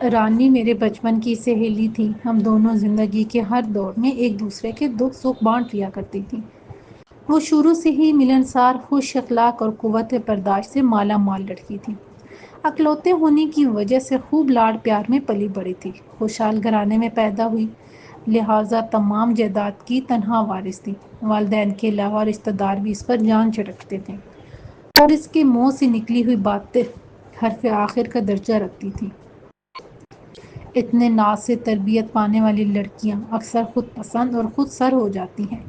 رانی میرے بچپن کی سہیلی تھی۔ ہم دونوں زندگی کے ہر دور میں ایک دوسرے کے دکھ سکھ بانٹ لیا کرتی تھی۔ وہ شروع سے ہی ملنسار، خوش اخلاق اور قوت برداشت سے مالا مال لڑکی تھی۔ اکلوتے ہونے کی وجہ سے خوب لاڈ پیار میں پلی بڑھی تھی۔ خوشحال گھرانے میں پیدا ہوئی، لہٰذا تمام جائیداد کی تنہا وارث تھی۔ والدین کے علاوہ رشتہ دار بھی اس پر جان چھڑکتے تھے اور اس کے منہ سے نکلی ہوئی باتیں حرف آخر کا درجہ رکھتی تھیں۔ اتنے ناز سے تربیت پانے والی لڑکیاں اکثر خود پسند اور خود سر ہو جاتی ہیں،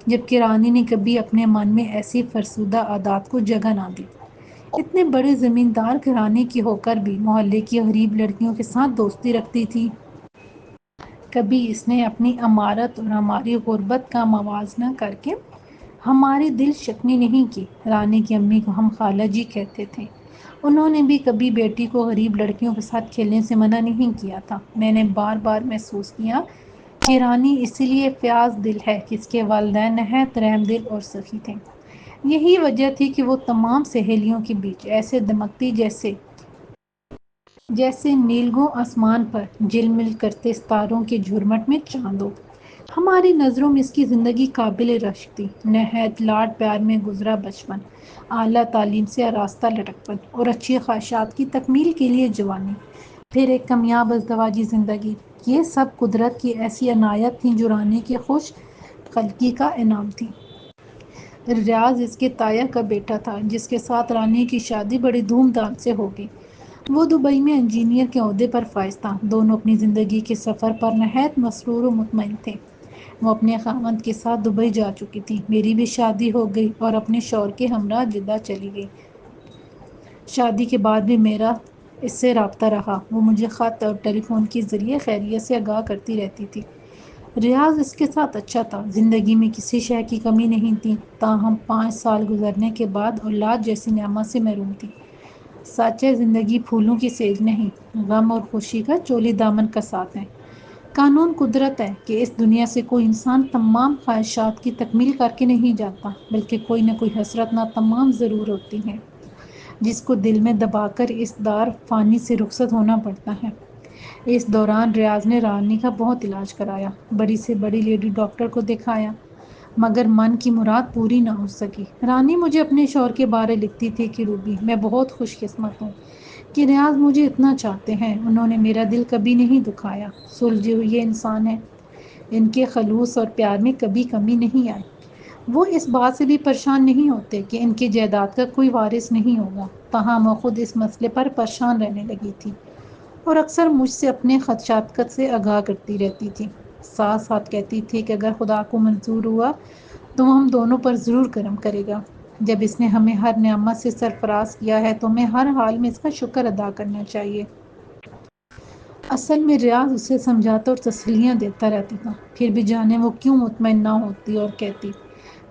جبکہ رانی نے کبھی اپنے من میں ایسی فرسودہ عادات کو جگہ نہ دی۔ اتنے بڑے زمیندار گھرانے کی ہو کر بھی محلے کی غریب لڑکیوں کے ساتھ دوستی رکھتی تھی۔ کبھی اس نے اپنی امارت اور ہماری غربت کا موازنہ کر کے ہماری دل شکنی نہیں کی۔ رانی کی امی کو ہم خالہ جی کہتے تھے۔ انہوں نے بھی کبھی بیٹی کو غریب لڑکیوں کے ساتھ کھیلنے سے منع نہیں کیا تھا۔ میں نے بار بار محسوس کیا کہ رانی اسی لیے فیاض دل ہے کہ اس کے والدین نہایت رحم دل اور سخی تھے۔ یہی وجہ تھی کہ وہ تمام سہیلیوں کے بیچ ایسے دمکتی جیسے نیلگوں آسمان پر جھلمل کرتے ستاروں کے جھرمٹ میں چاند ہو۔ ہماری نظروں میں اس کی زندگی قابل رشک تھی۔ نہایت لاڈ پیار میں گزرا بچپن، اعلیٰ تعلیم سے آراستہ لڑکپن اور اچھی خواہشات کی تکمیل کے لیے جوانی، پھر ایک کامیاب ازدواجی زندگی، یہ سب قدرت کی ایسی عنایت تھیں جو رانی کی خوش قلقی کا انعام تھی۔ ریاض اس کے تایا کا بیٹا تھا، جس کے ساتھ رانی کی شادی بڑی دھوم دھام سے ہو گئی۔ وہ دبئی میں انجینئر کے عہدے پر فائز تھا۔ دونوں اپنی زندگی کے سفر پر نہایت مسرور و مطمئن تھے۔ وہ اپنے خاوند کے ساتھ دبئی جا چکی تھی۔ میری بھی شادی ہو گئی اور اپنے شوہر کے ہمراہ جدہ چلی گئی۔ شادی کے بعد بھی میرا اس سے رابطہ رہا۔ وہ مجھے خط اور ٹیلی فون کے ذریعے خیریت سے آگاہ کرتی رہتی تھی۔ ریاض اس کے ساتھ اچھا تھا، زندگی میں کسی شے کی کمی نہیں تھی، تاہم 5 سال گزرنے کے بعد اولاد جیسی نعمت سے محروم تھی۔ سچ ہے، زندگی پھولوں کی سیج نہیں، غم اور خوشی کا چولی دامن کا ساتھ ہے۔ قانون قدرت ہے کہ اس دنیا سے کوئی انسان تمام خواہشات کی تکمیل کر کے نہیں جاتا، بلکہ کوئی نہ کوئی حسرت ناتمام ضرور ہوتی ہے، جس کو دل میں دبا کر اس دار فانی سے رخصت ہونا پڑتا ہے۔ اس دوران ریاض نے رانی کا بہت علاج کرایا، بڑی سے بڑی لیڈی ڈاکٹر کو دکھایا، مگر من کی مراد پوری نہ ہو سکی۔ رانی مجھے اپنے شوہر کے بارے لکھتی تھی کہ روبی، میں بہت خوش قسمت ہوں کہ ریاض مجھے اتنا چاہتے ہیں۔ انہوں نے میرا دل کبھی نہیں دکھایا، سلجھے ہوئے انسان ہیں، ان کے خلوص اور پیار میں کبھی کمی نہیں آئی۔ وہ اس بات سے بھی پریشان نہیں ہوتے کہ ان کی جائیداد کا کوئی وارث نہیں ہوگا، تاہم وہ خود اس مسئلے پر پریشان رہنے لگی تھی اور اکثر مجھ سے اپنے خدشات سے آگاہ کرتی رہتی تھی۔ ساتھ ساتھ کہتی تھی کہ اگر خدا کو منظور ہوا تو وہ ہم دونوں پر ضرور کرم کرے گا۔ جب اس نے ہمیں ہر نعمت سے سرفراز کیا ہے تو ہمیں ہر حال میں اس کا شکر ادا کرنا چاہیے۔ اصل میں ریاض اسے سمجھاتا اور تسلیاں دیتا رہتا تھا، پھر بھی جانے وہ کیوں مطمئن نہ ہوتی اور کہتی،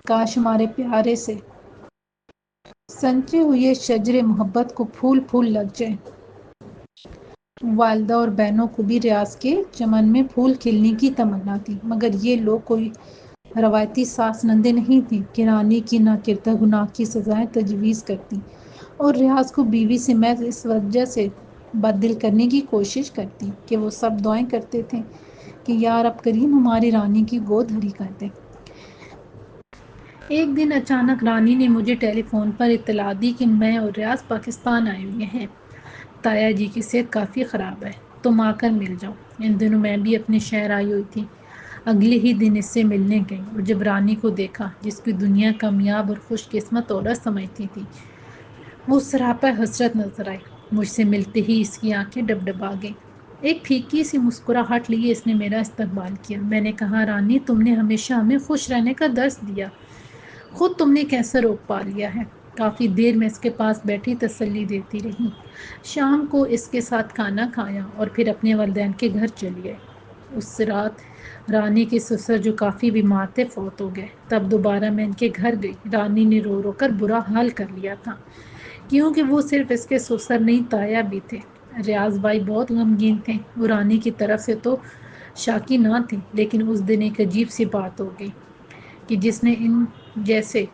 کاش ہمارے پیارے سے سنچے ہوئے شجر محبت کو پھول پھول لگ جائیں۔ والدہ اور بہنوں کو بھی ریاض کے چمن میں پھول کھلنے کی تمنا تھی، مگر یہ لوگ کوئی روایتی ساس نندیں نہیں تھیں کہ رانی کی نہ کردہ گناہ کی سزائیں تجویز کرتیں اور ریاض کو بیوی سے محض اس وجہ سے بد دل کرنے کی کوشش کرتیں کہ وہ سب دعائیں کرتے تھے کہ یا رب کریم ہماری رانی کی گود ہری کر دے۔ ایک دن اچانک رانی نے مجھے ٹیلی فون پر اطلاع دی کہ میں اور ریاض پاکستان آئے ہوئے ہیں۔ تایا جی کی صحت کافی خراب ہے، تم آ کر مل جاؤ۔ ان دنوں میں بھی اپنے شہر آئی ہوئی تھی۔ اگلے ہی دن اس سے ملنے گئی اور جب رانی کو دیکھا، جس کی دنیا کامیاب اور خوش قسمت عورت سمجھتی تھی، وہ سراپا حسرت نظر آئی۔ مجھ سے ملتے ہی اس کی آنکھیں ڈبڈبا گئیں۔ ایک پھیکی سی مسکراہٹ لیے اس نے میرا استقبال کیا۔ میں نے کہا، رانی، تم نے ہمیشہ ہمیں خوش رہنے کا درس دیا، خود تم نے کیسا روگ پا لیا ہے۔ کافی دیر میں اس کے پاس بیٹھی تسلی دیتی رہی۔ شام کو اس کے ساتھ کھانا کھایا اور پھر اپنے والدین کے گھر چلی گئی۔ اس رات رانی کے سسر جو کافی بیمار تھے فوت ہو گئے۔ تب دوبارہ میں ان کے گھر گئی۔ رانی نے رو رو کر برا حال کر لیا تھا، کیونکہ وہ صرف اس کے سسر نہیں، تایا بھی تھے۔ ریاض بھائی بہت غمگین تھے۔ وہ رانی کی طرف سے تو شاکی نہ تھے، لیکن اس دن ایک عجیب سی بات ہو گئی کہ جس نے ان جیسے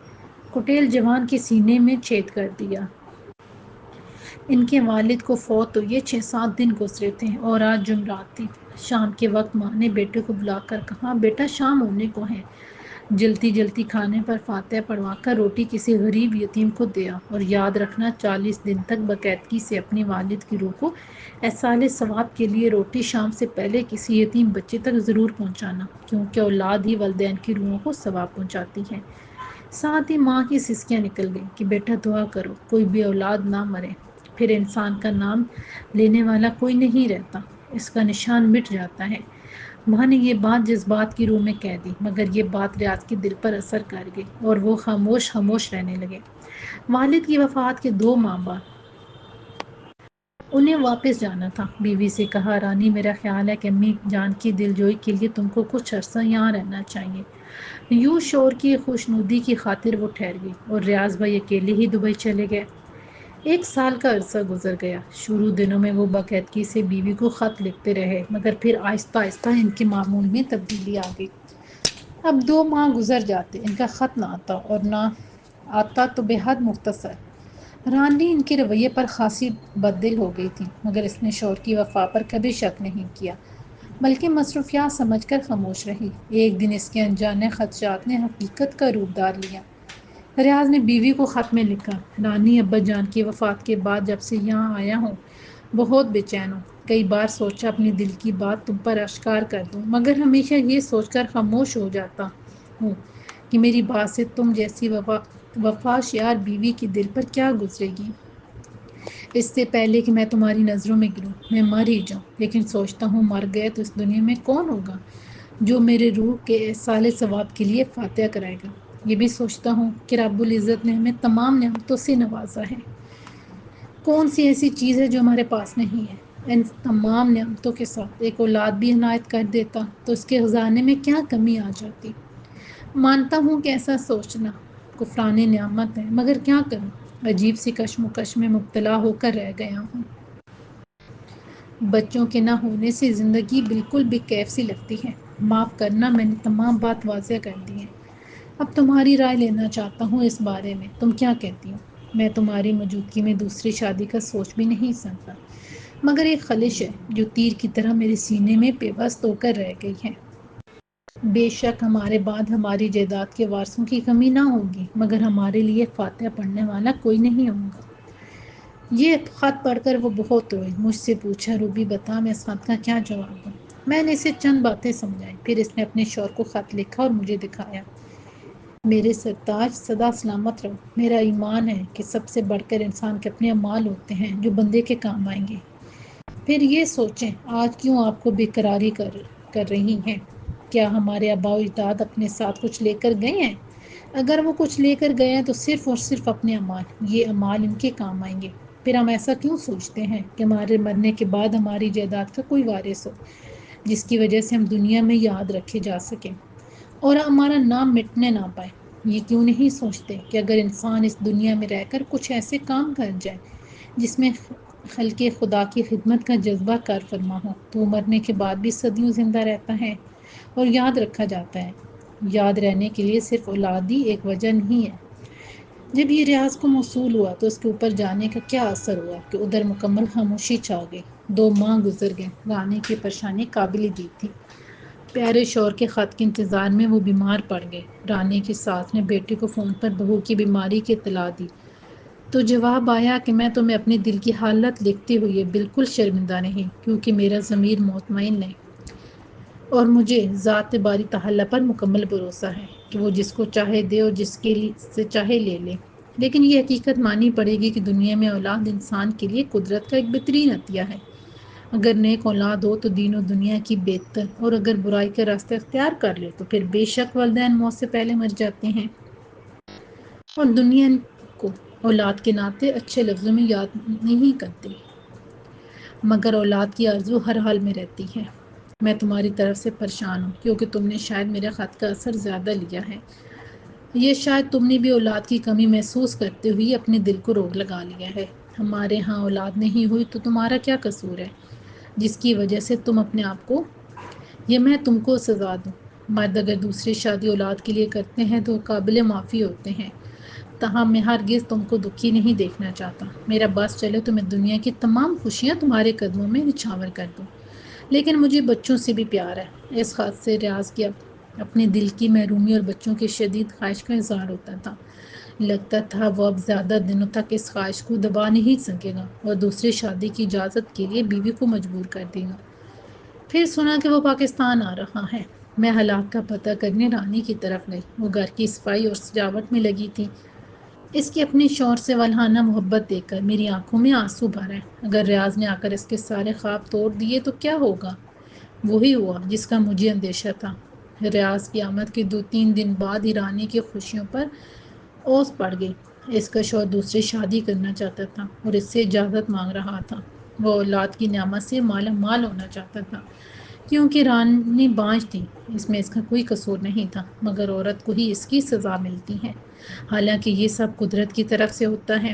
کٹیل جوان کے سینے میں چھید کر دیا۔ ان کے والد کو فوت ہوئے 6-7 دن گزرے تھے اور آج جمعرات تھی۔ شام کے وقت ماں نے بیٹے کو بلا کر کہا، بیٹا شام ہونے کو ہے، جلتی جلتی کھانے پر فاتحہ پڑھوا کر روٹی کسی غریب یتیم کو دیا، اور یاد رکھنا 40 دن تک باقاعدگی سے اپنی والد کی روح کو ایصال ثواب کے لیے روٹی شام سے پہلے کسی یتیم بچے تک ضرور پہنچانا، کیونکہ اولاد ہی والدین کی روحوں کو ثواب پہنچاتی ہے۔ ساتھ ہی ماں کی سسکیاں نکل گئیں کہ بیٹا دعا کرو کوئی بھی اولاد نہ مرے، پھر انسان کا نام لینے والا کوئی نہیں رہتا، اس کا نشان مٹ جاتا ہے۔ ماں نے یہ بات جذبات کی روح میں کہہ دی، مگر یہ بات ریاض کے دل پر اثر کر گئی اور وہ خاموش خاموش رہنے لگے۔ والد کی وفات کے 2 ماہ بعد انہیں واپس جانا تھا۔ بیوی سے کہا، رانی میرا خیال ہے کہ امی جان کی دل جوئی کے لیے تم کو کچھ عرصہ یہاں رہنا چاہیے۔ یوں شور کی خوشنودی کی خاطر وہ ٹھہر گئی اور ریاض بھائی اکیلے ہی دبئی چلے گئے۔ 1 سال کا عرصہ گزر گیا۔ شروع دنوں میں وہ باقاعدگی سے بیوی کو خط لکھتے رہے، مگر پھر آہستہ آہستہ ان کے معمول میں تبدیلی آ گئی۔ اب 2 ماہ گزر جاتے، ان کا خط نہ آتا، اور نہ آتا تو بے حد مختصر۔ رانی ان کے رویے پر خاصی بددل ہو گئی تھی، مگر اس نے شوہر کی وفا پر کبھی شک نہیں کیا، بلکہ مصروفیات سمجھ کر خاموش رہی۔ ایک دن اس کے انجانے خدشات نے حقیقت کا روپ دار لیا۔ ریاض نے بیوی کو خط میں لکھا، رانی ابا جان کی وفات کے بعد جب سے یہاں آیا ہوں بہت بے چین ہوں۔ کئی بار سوچا اپنی دل کی بات تم پر اشکار کر دوں، مگر ہمیشہ یہ سوچ کر خاموش ہو جاتا ہوں کہ میری بات سے تم جیسی وفا شیار بیوی کے دل پر کیا گزرے گی۔ اس سے پہلے کہ میں تمہاری نظروں میں گروں میں مر ہی جاؤں، لیکن سوچتا ہوں مر گئے تو اس دنیا میں کون ہوگا جو میرے روح کے ایصال ثواب کے لیے فاتحہ کرائے گا۔ یہ بھی سوچتا ہوں کہ رب العزت نے ہمیں تمام نعمتوں سے نوازا ہے، کون سی ایسی چیز ہے جو ہمارے پاس نہیں ہے۔ ان تمام نعمتوں کے ساتھ ایک اولاد بھی عنایت کر دیتا تو اس کے خزانے میں کیا کمی آ جاتی۔ مانتا ہوں کہ ایسا سوچنا کفران نعمت ہے، مگر کیا کروں، عجیب سی کشمکش میں مبتلا ہو کر رہ گیا ہوں۔ بچوں کے نہ ہونے سے زندگی بالکل بے کیف سی لگتی ہے۔ معاف کرنا، میں نے تمام بات واضح کر دی ہے۔ اب تمہاری رائے لینا چاہتا ہوں اس بارے میں، تم کیا کہتی ہو؟ میں تمہاری موجودگی میں دوسری شادی کا سوچ بھی نہیں سکتا، مگر ایک خلش ہے جو تیر کی طرح میرے سینے میں پیوست ہو کر رہ گئی ہے۔ بے شک ہمارے بعد ہماری جائیداد کے وارثوں کی کمی نہ ہوگی، مگر ہمارے لیے فاتحہ پڑھنے والا کوئی نہیں ہوگا۔ یہ خط پڑھ کر وہ بہت روئی، مجھ سے پوچھا، روبی بتا میں اس خط کا کیا جواب دوں؟ میں نے اسے چند باتیں سمجھائیں، پھر اس نے اپنے شوہر کو خط لکھا اور مجھے دکھایا۔ میرے سرتاج، سدا سلامت رہو۔ میرا ایمان ہے کہ سب سے بڑھ کر انسان کے اپنے اعمال ہوتے ہیں جو بندے کے کام آئیں گے۔ پھر یہ سوچیں، آج کیوں آپ کو بے قراری کر رہی ہیں؟ کیا ہمارے آباء و اجداد اپنے ساتھ کچھ لے کر گئے ہیں؟ اگر وہ کچھ لے کر گئے ہیں تو صرف اور صرف اپنے اعمال، یہ اعمال ان کے کام آئیں گے۔ پھر ہم ایسا کیوں سوچتے ہیں کہ ہمارے مرنے کے بعد ہماری جائیداد کا کوئی وارث ہو جس کی وجہ سے ہم دنیا میں یاد رکھے جا سکیں اور ہمارا نام مٹنے نہ پائے؟ یہ کیوں نہیں سوچتے کہ اگر انسان اس دنیا میں رہ کر کچھ ایسے کام کر جائے جس میں خلق خدا کی خدمت کا جذبہ کار فرما ہو تو وہ مرنے کے بعد بھی صدیوں زندہ رہتا ہے اور یاد رکھا جاتا ہے۔ یاد رہنے کے لیے صرف اولاد ہی ایک وجہ نہیں ہے۔ جب یہ ریاض کو موصول ہوا تو اس کے اوپر جانے کا کیا اثر ہوا کہ ادھر مکمل خاموشی چھا گئی۔ 2 ماہ گزر گئے۔ رانی کی پریشانی قابل دید تھی۔ پیارے شوہر کے خط کے انتظار میں وہ بیمار پڑ گئے۔ رانی کی ساس نے بیٹے کو فون پر بہو کی بیماری کی اطلاع دی تو جواب آیا کہ میں تمہیں اپنے دل کی حالت لکھتے ہوئے بالکل شرمندہ نہیں، کیونکہ میرا ضمیر مطمئن ہے اور مجھے ذات باری تعالیٰ پر مکمل بھروسہ ہے کہ وہ جس کو چاہے دے اور جس کے سے چاہے لے لے۔ لیکن یہ حقیقت مانی پڑے گی کہ دنیا میں اولاد انسان کے لیے قدرت کا ایک بہترین عطیہ ہے۔ اگر نیک اولاد ہو تو دین و دنیا کی بہتر، اور اگر برائی کا راستہ اختیار کر لے تو پھر بے شک والدین موت سے پہلے مر جاتے ہیں اور دنیا کو اولاد کے ناطے اچھے لفظوں میں یاد نہیں کرتی، مگر اولاد کی آرزو ہر حال میں رہتی ہے۔ میں تمہاری طرف سے پریشان ہوں کیونکہ تم نے شاید میرے خط کا اثر زیادہ لیا ہے، یہ شاید تم نے بھی اولاد کی کمی محسوس کرتے ہوئے اپنے دل کو روگ لگا لیا ہے۔ ہمارے ہاں اولاد نہیں ہوئی تو تمہارا کیا قصور ہے جس کی وجہ سے تم اپنے آپ کو یہ میں تم کو سزا دوں؟ مرد اگر دوسری شادی اولاد کے لیے کرتے ہیں تو وہ قابل معافی ہوتے ہیں، تاہم میں ہرگز تم کو دکھی نہیں دیکھنا چاہتا۔ میرا بس چلے تو میں دنیا کی تمام خوشیاں تمہارے قدموں میں نچھاور کر دوں، لیکن مجھے بچوں سے بھی پیار ہے۔ اس خط سے ریاض کی اپنے دل کی محرومی اور بچوں کی شدید خواہش کا اظہار ہوتا تھا۔ لگتا تھا وہ اب زیادہ دنوں تک اس خواہش کو دبا نہیں سکے گا اور دوسری شادی کی اجازت کے لیے بیوی کو مجبور کر دے گا۔ پھر سنا کہ وہ پاکستان آ رہا ہے۔ میں حالات کا پتہ کرنے رانی کی طرف گئی۔ وہ گھر کی صفائی اور سجاوٹ میں لگی تھی۔ اس کی اپنے شوہر سے والہانہ محبت دیکھ کر میری آنکھوں میں آنسو بھر آئے۔ اگر ریاض نے آ کر اس کے سارے خواب توڑ دیے تو کیا ہوگا؟ وہی ہوا جس کا مجھے اندیشہ تھا۔ ریاض کی آمد کے 2-3 دن بعد ہی رانی کی خوشیوں پر اوس پڑ گئی۔ اس کا شوہر دوسری شادی کرنا چاہتا تھا اور اس سے اجازت مانگ رہا تھا۔ وہ اولاد کی نعمت سے مالا مال ہونا چاہتا تھا، کیونکہ رانی بانجھ تھی۔ اس میں اس کا کوئی قصور نہیں تھا، مگر عورت کو ہی اس کی سزا ملتی ہے۔ حالانکہ یہ سب قدرت کی طرف سے ہوتا ہے۔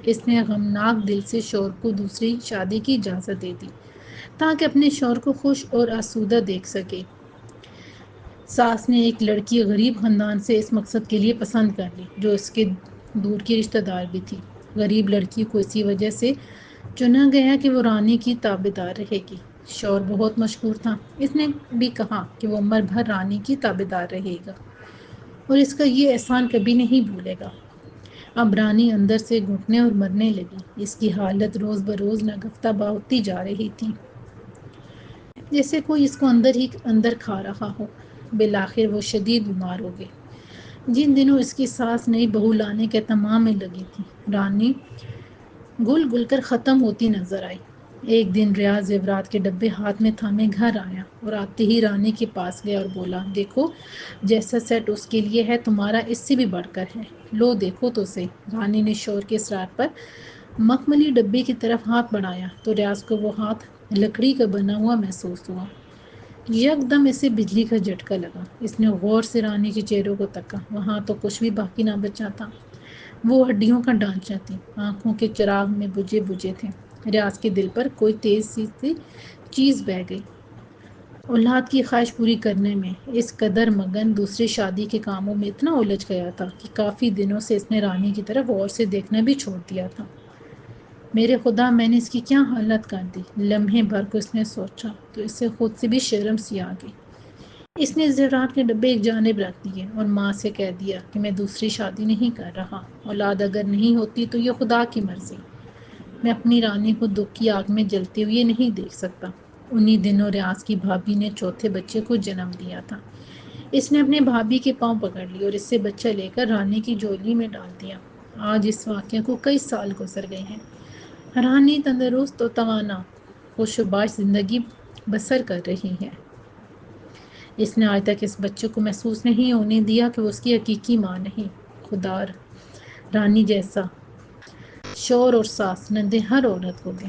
اس نے غمناک دل سے شوہر کو دوسری شادی کی اجازت دے دی تاکہ اپنے شوہر کو خوش اور آسودہ دیکھ سکے۔ ساس نے ایک لڑکی غریب خاندان سے اس مقصد کے لیے پسند کر لی، جو اس کے دور کی رشتہ دار بھی تھی۔ غریب لڑکی کو اسی وجہ سے چنا گیا کہ وہ رانی کی تابعدار رہے گی۔ شوہر بہت مشکور تھا۔ اس نے بھی کہا کہ وہ عمر بھر رانی کی تابعدار رہے گا اور اس کا یہ احسان کبھی نہیں بھولے گا۔ اب رانی اندر سے گھٹنے اور مرنے لگی۔ اس کی حالت روز بروز ناگفتہ ہوتی جا رہی تھی، جیسے کوئی اس کو اندر ہی اندر کھا رہا ہو۔ بالآخر وہ شدید بیمار ہو گئی۔ جن دنوں اس کی ساس نئی بہو لانے کے اہتمام میں لگی تھی، رانی گل گل کر ختم ہوتی نظر آئی۔ ایک دن ریاض زیورات کے ڈبے ہاتھ میں تھامے گھر آیا اور آتے ہی رانی کے پاس گیا اور بولا، دیکھو جیسا سیٹ اس کے لیے ہے تمہارا اس سے بھی بڑھ کر ہے، لو دیکھو تو صحیح۔ رانی نے شوہر کے اصرار پر مخملی ڈبے کی طرف ہاتھ بڑھایا تو ریاض کو وہ ہاتھ لکڑی کا بنا ہوا محسوس ہوا۔ یکدم اسے بجلی کا جھٹکا لگا۔ اس نے غور سے رانی کے چہرے کو تکا۔ وہاں تو کچھ بھی باقی نہ بچا تھا۔ وہ ہڈیوں کا ڈھانچہ تھی، آنکھوں کے چراغ میں بجھے بجھے تھے۔ ریاض کے دل پر کوئی تیز سی چیز بہہ گئی۔ اولاد کی خواہش پوری کرنے میں اس قدر مگن دوسری شادی کے کاموں میں اتنا الجھ گیا تھا کہ کافی دنوں سے اس نے رانی کی طرف غور سے دیکھنا بھی چھوڑ دیا تھا۔ میرے خدا، میں نے اس کی کیا حالت کر دی! لمحے بھر کو اس نے سوچا تو اسے خود سے بھی شرم سی آ گئی۔ اس نے زیورات کے ڈبے ایک جانب رکھ دیے اور ماں سے کہہ دیا کہ میں دوسری شادی نہیں کر رہا۔ اولاد اگر نہیں ہوتی تو یہ خدا کی مرضی۔ میں اپنی رانی کو دکھ کی آگ میں جلتے ہوئے نہیں دیکھ سکتا۔ انہی دنوں ریاض کی بھابھی نے چوتھے بچے کو جنم دیا تھا۔ اس نے اپنے بھابھی کے پاؤں پکڑ لی اور اس سے بچہ لے کر رانی کی جھولی میں ڈال دیا۔ آج اس واقعے کو کئی سال گزر گئے ہیں۔ رانی تندرست اور توانا، خوش و باش زندگی بسر کر رہی ہے۔ اس نے آج تک اس بچے کو محسوس نہیں ہونے دیا کہ وہ اس کی حقیقی ماں نہیں۔ خدا، رانی جیسا شوہر اور ساس نندے ہر عورت کو دے۔